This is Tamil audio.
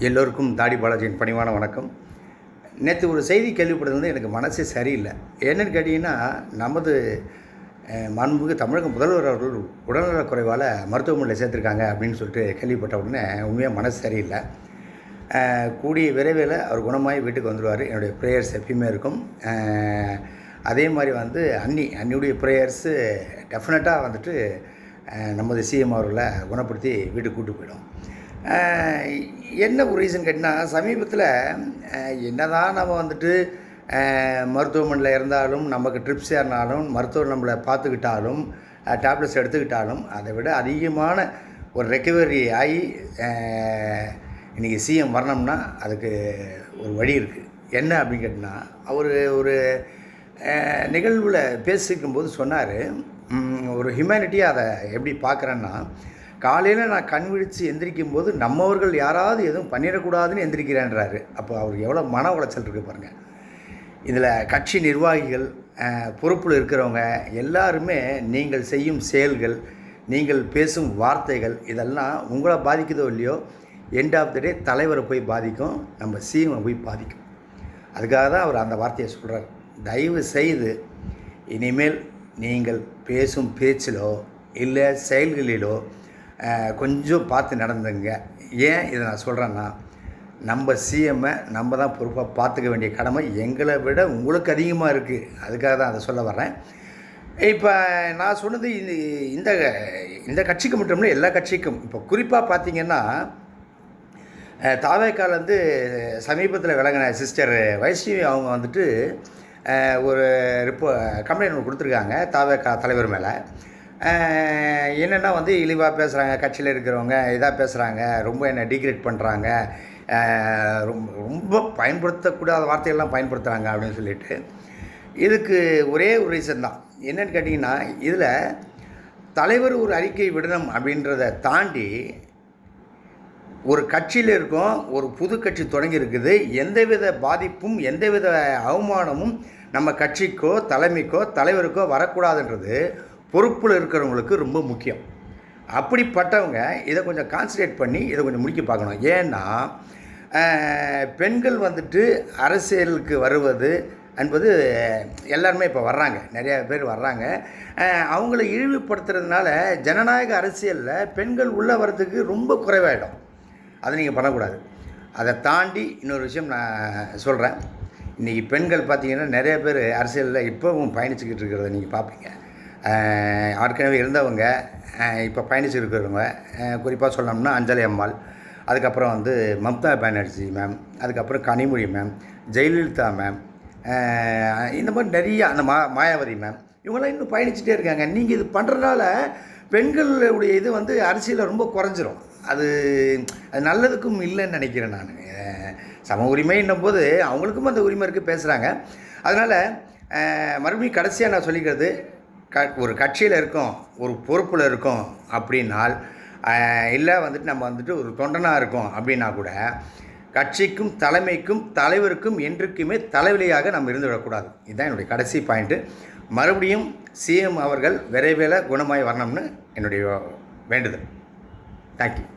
எல்லோருக்கும் தாடி பாலாஜியின் பணிவான வணக்கம். நேற்று ஒரு செய்தி கேள்விப்பட்டது வந்து எனக்கு மனசே சரியில்லை. என்னென்னு கேட்டிங்கன்னா, நமது மாண்புமிகு தமிழக முதல்வர் அவர்கள் உடல்நலக் குறைவால் மருத்துவமனையில் சேர்த்துருக்காங்க அப்படின்னு சொல்லிட்டு கேள்விப்பட்ட உடனே உண்மையாக மனசு சரியில்லை. கூடிய விரைவில் அவர் குணமாகி வீட்டுக்கு வந்துடுவார். என்னுடைய ப்ரேயர்ஸ் எப்பயுமே இருக்கும். அதே மாதிரி வந்து அண்ணியுடைய ப்ரேயர்ஸு டெஃபினட்டாக வந்துட்டு நமது சிஎம் அவர்களை குணப்படுத்தி வீட்டுக்கு கூப்பிட்டு போயிடும். என்ன ஒரு ரீசன் கேட்டிங்கன்னா, சமீபத்தில் என்ன தான் நம்ம வந்துட்டு மருத்துவமனையில் இருந்தாலும், நமக்கு ட்ரிப்ஸ் ஏறினாலும், மருத்துவர் நம்மளை பார்த்துக்கிட்டாலும், டேப்லெட்ஸ் எடுத்துக்கிட்டாலும், அதை விட அதிகமான ஒரு ரெக்கவரி ஆகி இன்றைக்கி சிஎம் வரணும்னா அதுக்கு ஒரு வழி இருக்குது. என்ன அப்படின்னு கேட்டிங்கன்னா, அவர் ஒரு நிகழ்வில் பேசிக்கும்போது சொன்னார், ஒரு ஹியூமனிட்டியாக அதை எப்படி பார்க்குறேன்னா, காலையில் நான் கண் விழித்து எந்திரிக்கும் போது நம்மவர்கள் யாராவது எதுவும் பண்ணிடக்கூடாதுன்னு எந்திரிக்கிறேன்றாரு. அப்போ அவருக்கு எவ்வளோ மன உளைச்சல் இருக்குது பாருங்கள். இதில் கட்சி நிர்வாகிகள், பொறுப்பில் இருக்கிறவங்க எல்லாருமே நீங்கள் செய்யும் செயல்கள், நீங்கள் பேசும் வார்த்தைகள் இதெல்லாம் உங்களை பாதிக்குதோ இல்லையோ, எண்ட் ஆஃப் த டே தலைவரை போய் பாதிக்கும், நம்ம சிஎம்மை போய் பாதிக்கும். அதுக்காக தான் அவர் அந்த வார்த்தையை சொல்கிறார். தயவு செய்து இனிமேல் நீங்கள் பேசும் பேச்சிலோ இல்லை செயல்களிலோ கொஞ்சம் பார்த்து நடந்துங்க. ஏன் இதை நான் சொல்கிறேன்னா, நம்ம சிஎம்மை நம்ம தான் பொறுப்பாக பார்த்துக்க வேண்டிய கடமை எங்களை விட உங்களுக்கு அதிகமாக இருக்குது. அதுக்காக தான் அதை சொல்ல வர்றேன். இப்போ நான் சொன்னது இந்த இந்த கட்சிக்கு மட்டும் இல்லை, எல்லா கட்சிக்கும். இப்போ குறிப்பாக பார்த்திங்கன்னா, தாவேக்காலேருந்து சமீபத்தில் விளங்கின சிஸ்டர் வைஷ்ணவி அவங்க வந்துட்டு ஒரு கம்ப்ளைண்ட் ஒன்று கொடுத்துருக்காங்க தாவேக்கா தலைவர் மேலே. என்னென்னா வந்து இழிவாக பேசுகிறாங்க, கட்சியில் இருக்கிறவங்க இதாக பேசுகிறாங்க, ரொம்ப என்னை டிகிரேட் பண்ணுறாங்க, ரொம்ப பயன்படுத்தக்கூடாத வார்த்தைகள்லாம் பயன்படுத்துகிறாங்க அப்படின்னு சொல்லிட்டு. இதுக்கு ஒரே ஒரு ரீசன் தான். என்னென்னு கேட்டிங்கன்னா, இதில் தலைவர் ஒரு அறிக்கை விடணும் அப்படின்றத தாண்டி ஒரு கட்சியில் இருக்கோம், ஒரு புது கட்சி தொடங்கி இருக்குது, எந்தவித பாதிப்பும் எந்தவித அவமானமும் நம்ம கட்சிக்கோ தலைமைக்கோ தலைவருக்கோ வரக்கூடாதுன்றது பொறுப்பில் இருக்கிறவங்களுக்கு ரொம்ப முக்கியம். அப்படிப்பட்டவங்க இதை கொஞ்சம் கான்சன்ட்ரேட் பண்ணி இதை கொஞ்சம் முடிக்க பார்க்கணும். ஏன்னா பெண்கள் வந்துட்டு அரசியலுக்கு வருவது என்பது எல்லாருமே இப்போ வர்றாங்க, நிறையா பேர் வர்றாங்க. அவங்கள இழிவுபடுத்துறதுனால ஜனநாயக அரசியலில் பெண்கள் உள்ளே வர்றதுக்கு ரொம்ப குறைவாயிடும். அதை நீங்கள் பண்ணக்கூடாது. அதை தாண்டி இன்னொரு விஷயம் நான் சொல்கிறேன். இன்றைக்கி பெண்கள் பார்த்திங்கன்னா நிறைய பேர் அரசியலில் இப்போவும் பயணிச்சுக்கிட்டு இருக்கிறத நீங்கள் பார்ப்பீங்க. ஏற்கனவே இருந்தவங்க, இப்போ பயணிச்சுருக்கிறவங்க, குறிப்பாக சொல்லணும்னா அஞ்சலி அம்மாள், அதுக்கப்புறம் வந்து மம்தா பானர்ஜி மேம், அதுக்கப்புறம் கனிமொழி மேம், ஜெயலலிதா மேம், இந்த மாதிரி நிறைய அந்த மாயாவதி மேம், இவங்களாம் இன்னும் பயணிச்சுட்டே இருக்காங்க. நீங்கள் இது பண்ணுறதுனால பெண்களுடைய இது வந்து அரசியலில் ரொம்ப குறைஞ்சிரும். அது நல்லதுக்கும் இல்லைன்னு நினைக்கிறேன் நான். சம உரிமைன்னும் போது அவங்களுக்கும் அந்த உரிமை இருக்குது, பேசுகிறாங்க. அதனால் மறுபடியும் கடைசியாக நான் சொல்லிக்கிறது, ஒரு கட்சியில் இருக்கோம், ஒரு பொறுப்பில் இருக்கோம் அப்படின்னால், இல்லை வந்துட்டு நம்ம வந்துட்டு ஒரு தொண்டனாக இருக்கோம் அப்படின்னா கூட கட்சிக்கும் தலைமைக்கும் தலைவருக்கும் என்றைக்குமே தலைவலியாக நம்ம இருந்துவிடக்கூடாது. இதுதான் என்னுடைய கடைசி பாயிண்ட்டு. மறுபடியும் சிஎம் அவர்கள் விரைவில் குணமாய் வரணும்னு என்னுடைய வேண்டுதல். தேங்க்யூ.